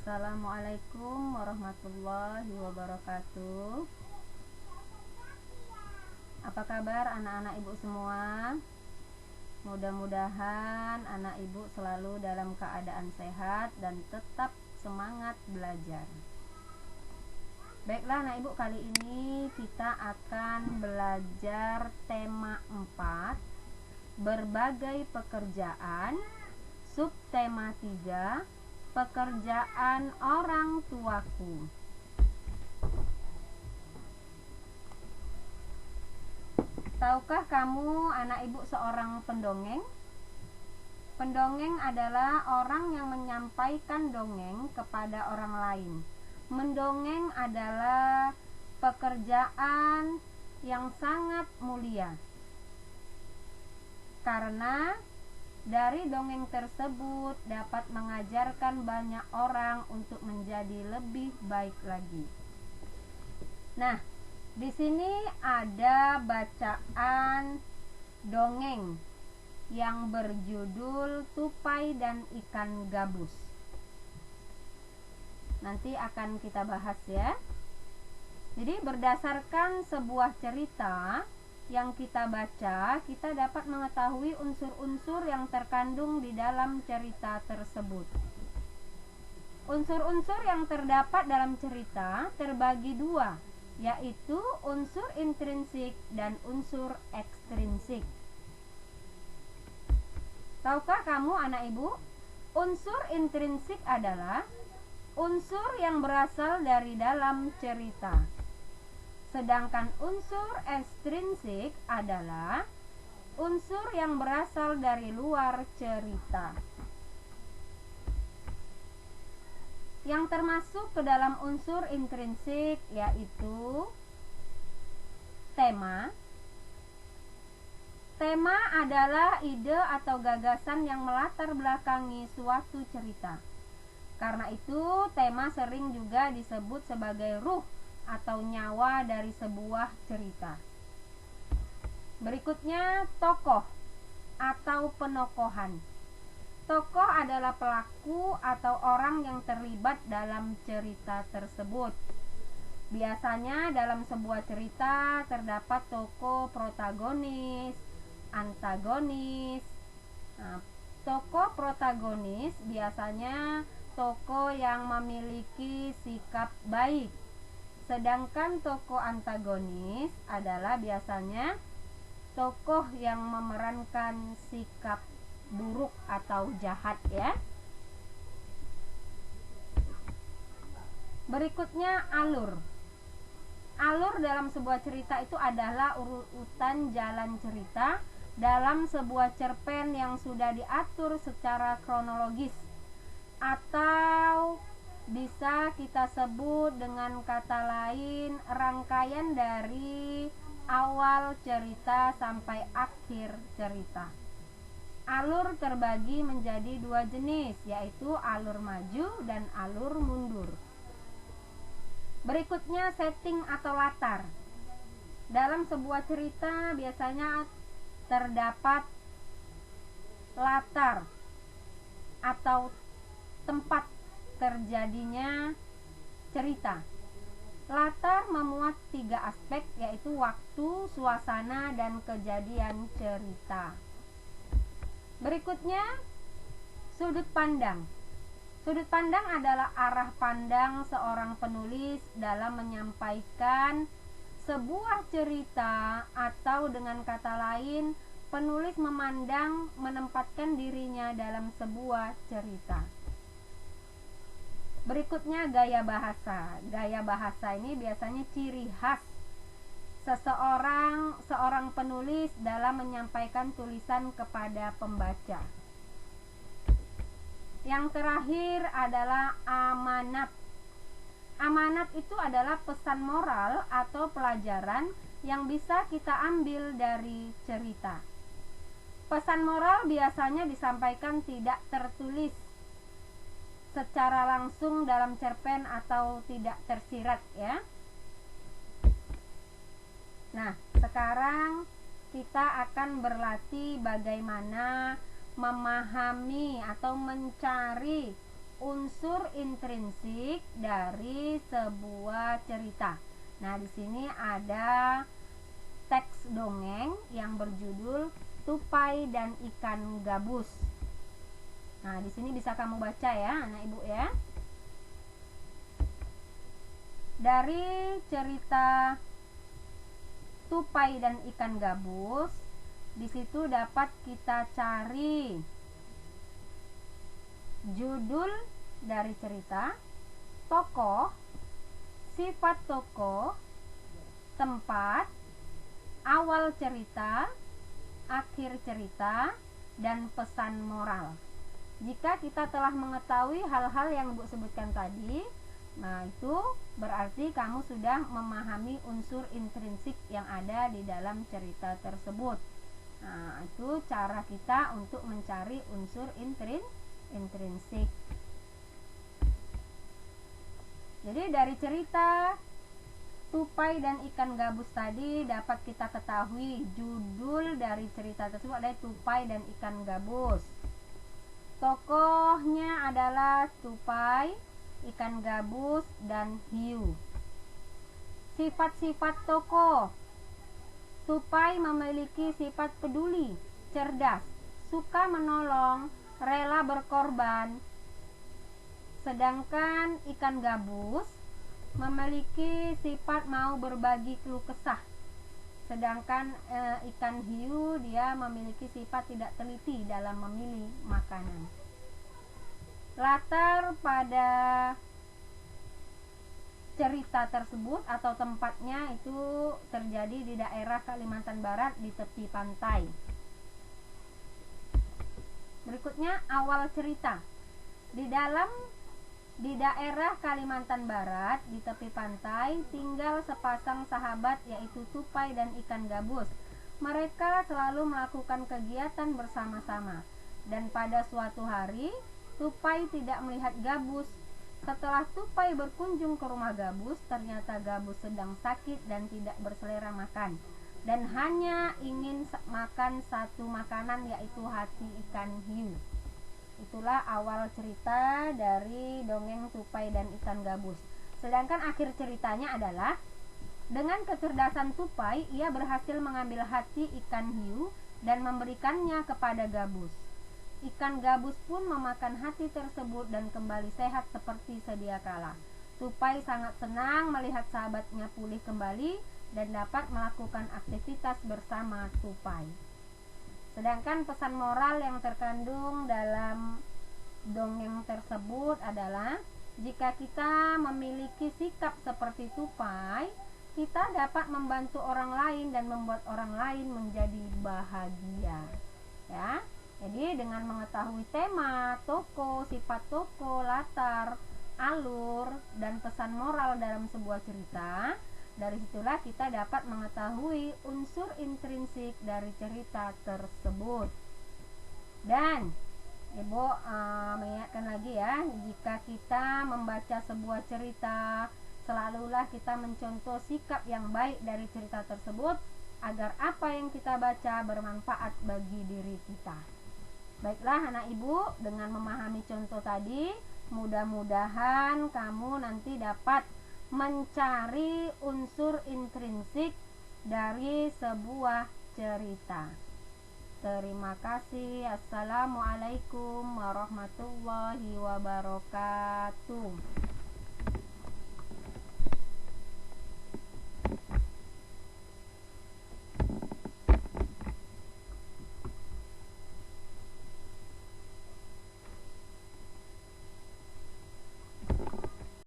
Assalamualaikum warahmatullahi wabarakatuh. Apa kabar anak-anak ibu semua? Mudah-mudahan anak ibu selalu dalam keadaan sehat dan tetap semangat belajar. Baiklah anak ibu, kali ini kita akan belajar tema 4, berbagai pekerjaan, subtema 3, pekerjaan orang tuaku. Tahukah kamu anak ibu seorang pendongeng? Pendongeng adalah orang yang menyampaikan dongeng kepada orang lain. Mendongeng adalah pekerjaan yang sangat mulia, karena dari dongeng tersebut dapat mengajarkan banyak orang untuk menjadi lebih baik lagi. Nah, di sini ada bacaan dongeng yang berjudul Tupai dan Ikan Gabus. Nanti akan kita bahas ya. Jadi berdasarkan sebuah cerita yang kita baca, kita dapat mengetahui unsur-unsur yang terkandung di dalam cerita tersebut. Unsur-unsur yang terdapat dalam cerita terbagi dua, yaitu unsur intrinsik dan unsur ekstrinsik. Tahukah kamu anak ibu, unsur intrinsik adalah unsur yang berasal dari dalam cerita. Sedangkan unsur ekstrinsik adalah unsur yang berasal dari luar cerita. Yang termasuk ke dalam unsur intrinsik yaitu tema. Tema adalah ide atau gagasan yang melatar belakangi suatu cerita. Karena itu, tema sering juga disebut sebagai ruh atau nyawa dari sebuah cerita. Berikutnya, tokoh atau penokohan. Tokoh adalah pelaku atau orang yang terlibat dalam cerita tersebut. Biasanya dalam sebuah cerita terdapat tokoh protagonis, antagonis. Nah, tokoh protagonis biasanya tokoh yang memiliki sikap baik. Sedangkan tokoh antagonis adalah biasanya tokoh yang memerankan sikap buruk atau jahat ya. Berikutnya alur. Alur dalam sebuah cerita itu adalah urutan jalan cerita dalam sebuah cerpen yang sudah diatur secara kronologis, atau bisa kita sebut dengan kata lain rangkaian dari awal cerita sampai akhir cerita. Alur terbagi menjadi dua jenis, yaitu alur maju dan alur mundur. Berikutnya setting atau latar. Dalam sebuah cerita biasanya terdapat latar atau tempat terjadinya cerita. Latar memuat 3 aspek, yaitu waktu, suasana, dan kejadian cerita. Berikutnya, sudut pandang. Sudut pandang adalah arah pandang seorang penulis dalam menyampaikan sebuah cerita, atau dengan kata lain, penulis memandang, menempatkan dirinya dalam sebuah cerita. Berikutnya gaya bahasa. Gaya bahasa ini biasanya ciri khas seorang penulis dalam menyampaikan tulisan kepada pembaca. Yang terakhir adalah amanat. Amanat itu adalah pesan moral atau pelajaran yang bisa kita ambil dari cerita. Pesan moral biasanya disampaikan tidak tertulis secara langsung dalam cerpen atau tidak tersirat ya. Nah, sekarang kita akan berlatih bagaimana memahami atau mencari unsur intrinsik dari sebuah cerita. Nah, di sini ada teks dongeng yang berjudul Tupai dan Ikan Gabus. Nah, di sini bisa kamu baca ya, anak ibu ya. Dari cerita Tupai dan Ikan Gabus, di situ dapat kita cari judul dari cerita, tokoh, sifat tokoh, tempat, awal cerita, akhir cerita, dan pesan moral. Jika kita telah mengetahui hal-hal yang Ibu sebutkan tadi, nah itu berarti kamu sudah memahami unsur intrinsik yang ada di dalam cerita tersebut. Nah, itu cara kita untuk mencari unsur intrinsik. Jadi dari cerita Tupai dan Ikan Gabus tadi dapat kita ketahui judul dari cerita tersebut adalah Tupai dan Ikan Gabus. Tokohnya adalah Tupai, Ikan Gabus, dan hiu. Sifat-sifat tokoh. Tupai memiliki sifat peduli, cerdas, suka menolong, rela berkorban. Sedangkan Ikan Gabus memiliki sifat mau berbagi keluh kesah. Sedangkan ikan hiu dia memiliki sifat tidak teliti dalam memilih makanan. Latar pada cerita tersebut atau tempatnya itu terjadi di daerah Kalimantan Barat di tepi pantai. Berikutnya awal cerita. Di daerah Kalimantan Barat di tepi pantai tinggal sepasang sahabat yaitu Tupai dan Ikan Gabus. Mereka selalu melakukan kegiatan bersama-sama. Dan pada suatu hari Tupai tidak melihat Gabus. Setelah Tupai berkunjung ke rumah Gabus, ternyata Gabus sedang sakit dan tidak berselera makan, dan hanya ingin makan satu makanan yaitu hati ikan hiu. Itulah awal cerita dari dongeng Tupai dan Ikan Gabus. Sedangkan akhir ceritanya adalah dengan kecerdasan Tupai, ia berhasil mengambil hati ikan hiu dan memberikannya kepada Gabus. Ikan Gabus pun memakan hati tersebut dan kembali sehat seperti sedia kala. Tupai sangat senang melihat sahabatnya pulih kembali dan dapat melakukan aktivitas bersama Tupai. Sedangkan pesan moral yang terkandung dalam dongeng tersebut adalah jika kita memiliki sikap seperti Tupai, kita dapat membantu orang lain dan membuat orang lain menjadi bahagia. Ya. Jadi dengan mengetahui tema, tokoh, sifat tokoh, latar, alur, dan pesan moral dalam sebuah cerita, dari situlah kita dapat mengetahui unsur intrinsik dari cerita tersebut. Dan Ibu mengingatkan lagi ya, jika kita membaca sebuah cerita, selalulah kita mencontoh sikap yang baik dari cerita tersebut agar apa yang kita baca bermanfaat bagi diri kita. Baiklah anak ibu, dengan memahami contoh tadi, mudah-mudahan kamu nanti dapat mencari unsur intrinsik dari sebuah cerita. Terima kasih. Assalamualaikum warahmatullahi wabarakatuh.